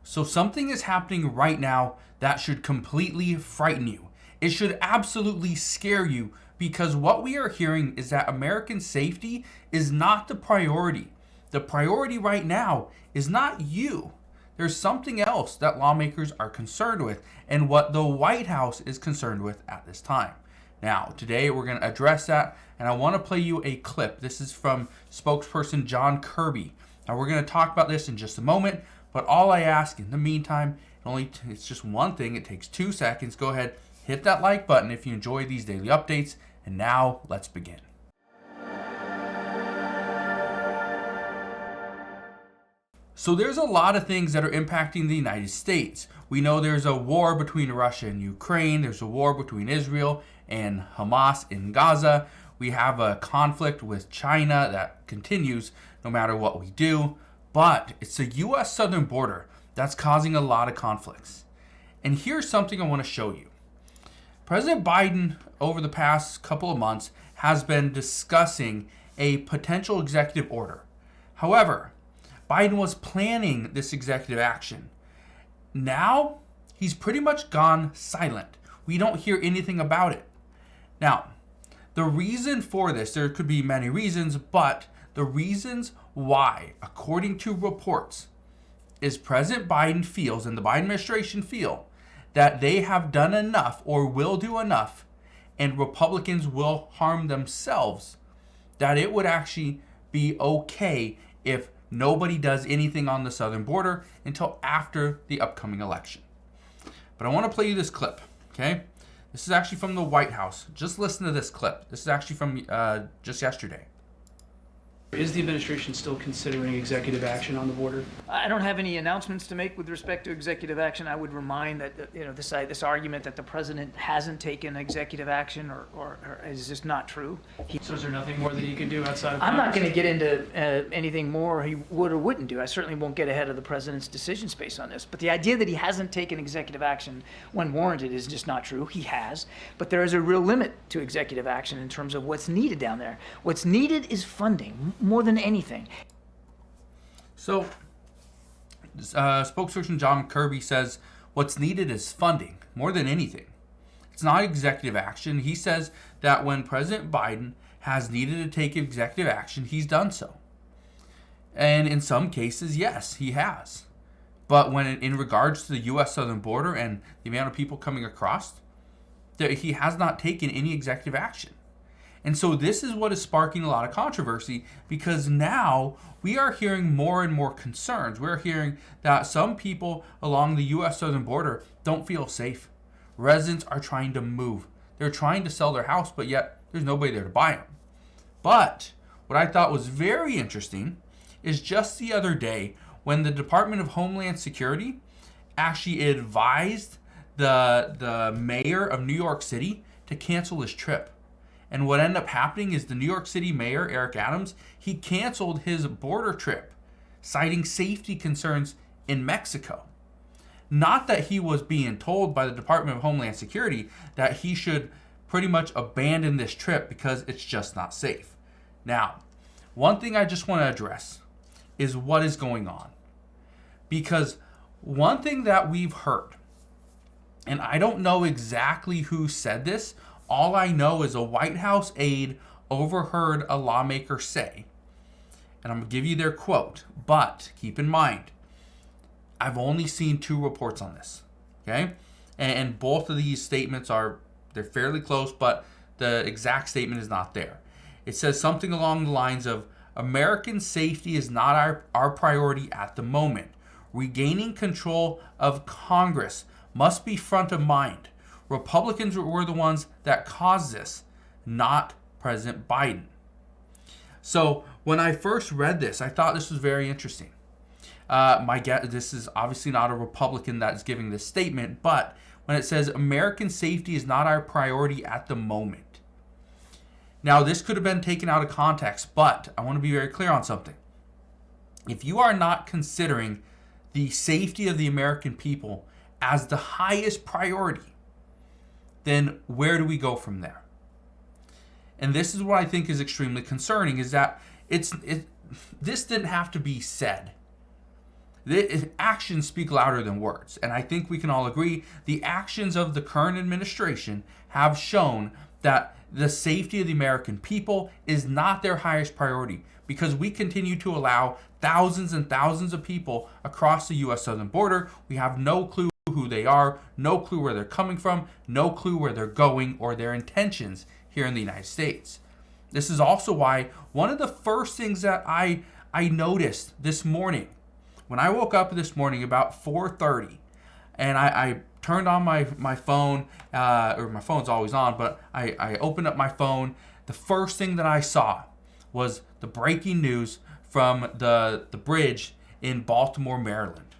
So something is happening right now that should completely frighten you. It should absolutely scare you because what we are hearing is that American safety is not the priority. The priority right now is not you. There's something else that lawmakers are concerned with and what the White House is concerned with at this time. Now, today we're going to address that, and I want to play you a clip. This is from spokesperson John Kirby. Now, we're going to talk about this in just a moment, but all I ask in the meantime, it's just one thing. It takes 2 seconds. Go ahead, hit that like button if you enjoy these daily updates, and now let's begin. So there's a lot of things that are impacting the United States. We know there's a war between Russia and Ukraine. There's a war between Israel and Hamas in Gaza. We have a conflict with China that continues no matter what we do. But it's the U.S. southern border that's causing a lot of conflicts. And here's something I want to show you. President Biden, over the past couple of months, has been discussing a potential executive order. However, Biden was planning this executive action. Now, he's pretty much gone silent. We don't hear anything about it. Now, the reason for this, there could be many reasons, but the reasons why, according to reports, is President Biden feels and the Biden administration feel that they have done enough or will do enough and Republicans will harm themselves, that it would actually be okay if nobody does anything on the southern border until after the upcoming election. But I want to play you this clip, okay? This is actually from the White House. Just listen to this clip. This is actually from just yesterday. Is the administration still considering executive action on the border? I don't have any announcements to make with respect to executive action. I would remind that this argument that the president hasn't taken executive action or is just not true. So is there nothing more that he can do outside of I'm not Congress? going to get into anything more he would or wouldn't do. I certainly won't get ahead of the president's decision space on this. But the idea that he hasn't taken executive action when warranted is just not true. He has. But there is a real limit to executive action in terms of what's needed down there. What's needed is funding more than anything. So, spokesperson John Kirby says what's needed is funding more than anything. It's not executive action. He says that when President Biden has needed to take executive action, he's done so. And in some cases, yes, he has. But when in regards to the U.S. southern border and the amount of people coming across, he has not taken any executive action. And so this is what is sparking a lot of controversy because now we are hearing more and more concerns. We're hearing that some people along the U.S. southern border don't feel safe. Residents are trying to move. They're trying to sell their house, but yet there's nobody there to buy them. But what I thought was very interesting is just the other day when the Department of Homeland Security actually advised the mayor of New York City to cancel his trip. And what ended up happening is the New York City mayor, Eric Adams, he canceled his border trip, citing safety concerns in Mexico. Not that he was being told by the Department of Homeland Security that he should pretty much abandon this trip because it's just not safe. Now, one thing I just want to address is what is going on. Because one thing that we've heard, and I don't know exactly who said this, all I know is a White House aide overheard a lawmaker say, and I'm going to give you their quote, but keep in mind, I've only seen 2 reports on this, okay? And both of these statements they're fairly close, but the exact statement is not there. It says something along the lines of, American safety is not our priority at the moment. Regaining control of Congress must be front of mind. Republicans were the ones that caused this, not President Biden. So when I first read this, I thought this was very interesting. This is obviously not a Republican that's giving this statement, but when it says American safety is not our priority at the moment. Now, this could have been taken out of context, but I want to be very clear on something. If you are not considering the safety of the American people as the highest priority, then where do we go from there? And this is what I think is extremely concerning, is that this didn't have to be said. The actions speak louder than words. And I think we can all agree the actions of the current administration have shown that the safety of the American people is not their highest priority, because we continue to allow thousands and thousands of people across the U.S. southern border. We have no clue who they are, no clue where they're coming from, no clue where they're going or their intentions here in the United States. This is also why one of the first things that I noticed this morning, when I woke up this morning about 4:30, and I turned on my phone, or my phone's always on, but I opened up my phone. The first thing that I saw was the breaking news from the bridge in Baltimore, Maryland.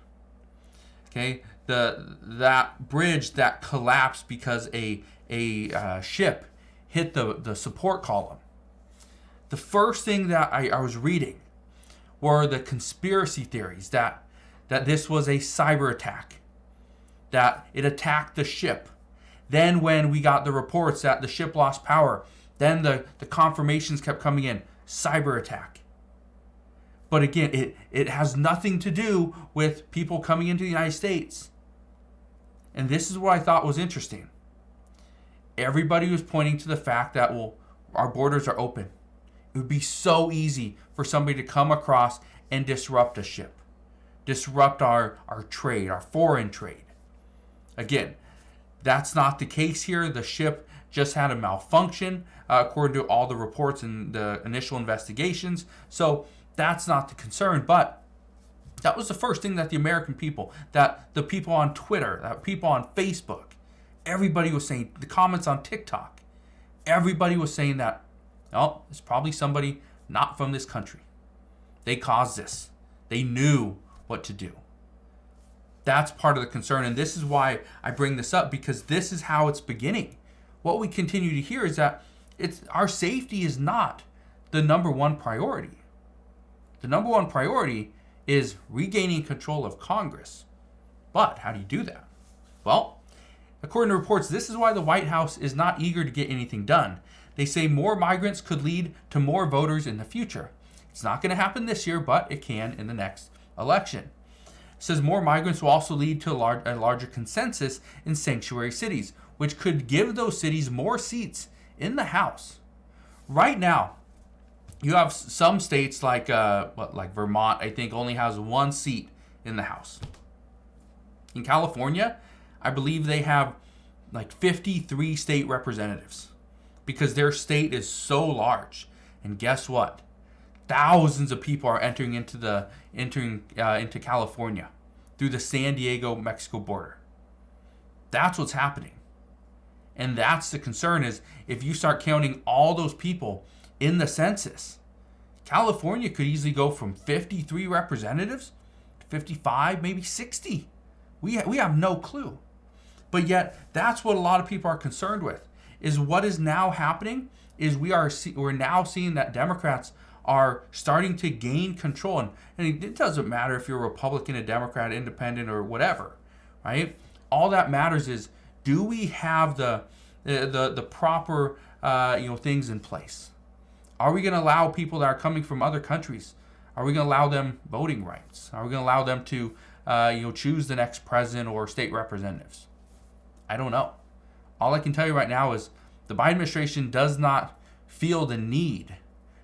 Okay, that bridge that collapsed because a ship hit the support column. The first thing that I was reading were the conspiracy theories that this was a cyber attack, that it attacked the ship. Then when we got the reports that the ship lost power, then the confirmations kept coming in, cyber attack. But again, it has nothing to do with people coming into the United States. And this is what I thought was interesting. Everybody was pointing to the fact that, well, our borders are open. It would be so easy for somebody to come across and disrupt a ship, disrupt our trade, our foreign trade. Again, that's not the case here. The ship just had a malfunction, according to all the reports and the initial investigations. So that's not the concern. But that was the first thing that the American people, that the people on Twitter, that people on Facebook, everybody was saying, the comments on TikTok, everybody was saying that, oh, it's probably somebody not from this country. They caused this. They knew what to do. That's part of the concern. And this is why I bring this up, because this is how it's beginning. What we continue to hear is that our safety is not the number one priority. The number one priority is regaining control of Congress. But how do you do that? Well, according to reports, this is why the White House is not eager to get anything done. They say more migrants could lead to more voters in the future. It's not going to happen this year, but it can in the next election. It says more migrants will also lead to a larger consensus in sanctuary cities, which could give those cities more seats in the House. Right now, you have some states like Vermont, I think, only has one seat in the House. In California, I believe they have like 53 state representatives, because their state is so large. And guess what? Thousands of people are entering into California through the San Diego-Mexico border. That's what's happening. And that's the concern, is if you start counting all those people in the census, California could easily go from 53 representatives to 55, maybe 60. We have no clue. But yet, that's what a lot of people are concerned with, is what is now happening is we're now seeing that Democrats are starting to gain control. And it doesn't matter if you're a Republican, a Democrat, independent, or whatever, right? All that matters is, do we have the proper things in place? Are we going to allow people that are coming from other countries? Are we going to allow them voting rights? Are we going to allow them to choose the next president or state representatives? I don't know. All I can tell you right now is the Biden administration does not feel the need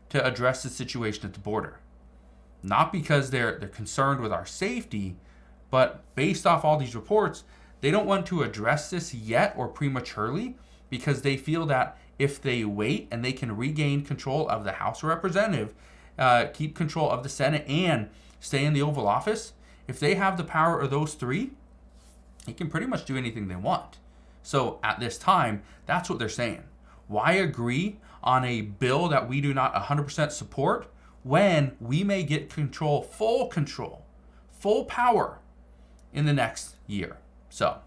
to address the situation at the border. Not because they're concerned with our safety, but based off all these reports, they don't want to address this yet or prematurely, because they feel that if they wait and they can regain control of the House of Representatives, keep control of the Senate, and stay in the Oval Office, if they have the power of those three, they can pretty much do anything they want. So at this time, that's what they're saying. Why agree on a bill that we do not 100% support when we may get control, full power in the next year? So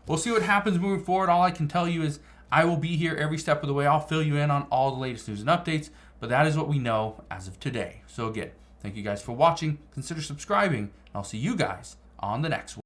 we'll see what happens moving forward. All I can tell you is I will be here every step of the way. I'll fill you in on all the latest news and updates, but that is what we know as of today. So again, thank you guys for watching. Consider subscribing, and I'll see you guys on the next one.